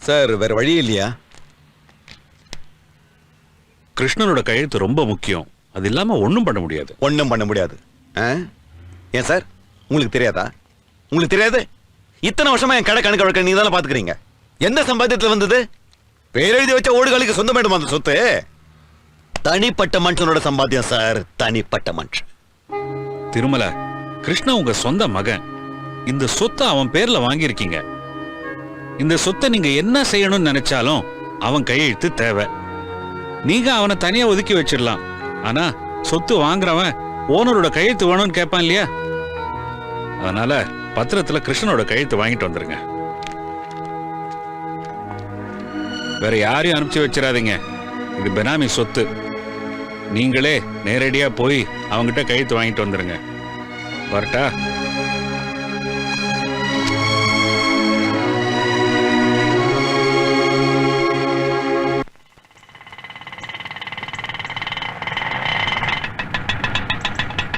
Sir வேற வழி இல்லையா? கிருஷ்ணனோட கையெழுத்து ரொம்ப முக்கியம். அது இல்லாம ஒண்ணும் பண்ண முடியாது. ஒண்ணும் பண்ண முடியாது. ஏன் சார் உங்களுக்கு தெரியாதா? உங்களுக்கு தெரியாது? இத்தனை வருஷமா என் கடை கணக்கு வழக்க நீங்க தானே பாத்துக்கிறீங்க. எந்த சம்பாத்தியத்துல வந்தது? பேரெழுதி வச்ச ஓடுகளுக்கு சொந்தமாயிடுமா அந்த சொத்து? தனிப்பட்ட மனுஷனோட சம்பாத்தியம் சார், தனிப்பட்ட மனுஷன். திருமலை, கிருஷ்ணா உங்க சொந்த மகன். இந்த சொத்தை அவன் பேர்ல வாங்கியிருக்கீங்க. இந்த சொத்தை நீங்க என்ன செய்யணும்னு நினைச்சாலும் அவன் கையெழுத்து தேவை. நீங்க அவனை தனியா ஒதுக்கி வச்சிடலாம். ஆனா சொத்து வாங்குறவன் ஓனரோட கையெழுத்து வேணும்னு கேட்பான் இல்லையா? அதனால பத்திரத்துல கிருஷ்ணனோட கையெழுத்து வாங்கிட்டு வந்துருங்க. வேற யாரையும் அனுப்பிச்சு வச்சிடாதீங்க. இது பெனாமி சொத்து. நீங்களே நேரடியா போய் அவங்கிட்ட கையெழுத்து வாங்கிட்டு வந்துருங்க. வரட்டா?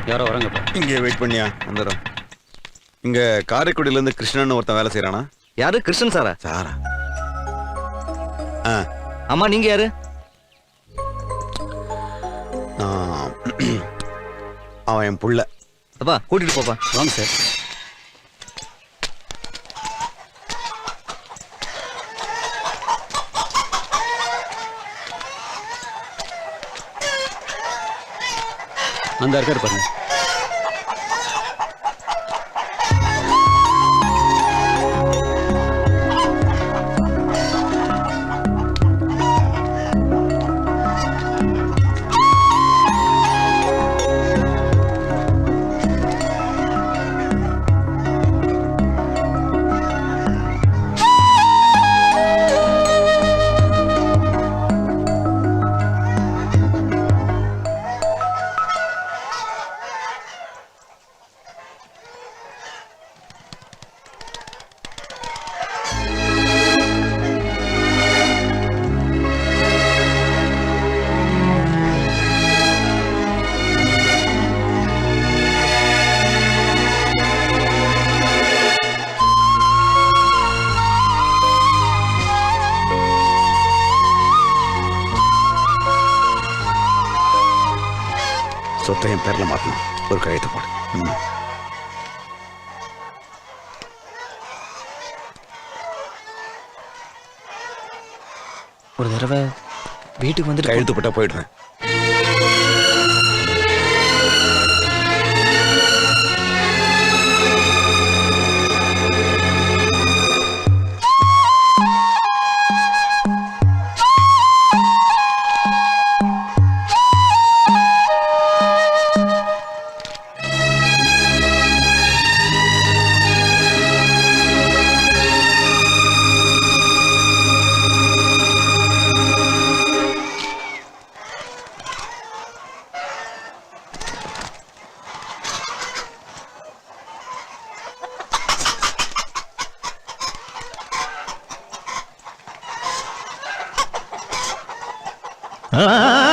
யாரோ வராங்கப்பா. இங்கே வெயிட் பண்ணியா வந்துடும். இங்க காரைக்குடியில இருந்து கிருஷ்ணன் ஒருத்தன் வேலை செய்யறானா? யாரு? கிருஷ்ணன் சாரா? சாரா? அம்மா நீங்க யாரு? அவன் என் புள்ள. அப்பா கூட்டிட்டு போப்பா. வாங்க சார். அந்த இருக்காரு பாருங்க. சொத்தை என் பேர்ல மாத்தணும். ஒரு கையெழுத்து போடு. ஒரு தடவை வீட்டுக்கு வந்துட்டு கையெழுத்து போட்டா போயிடுறேன். ஆ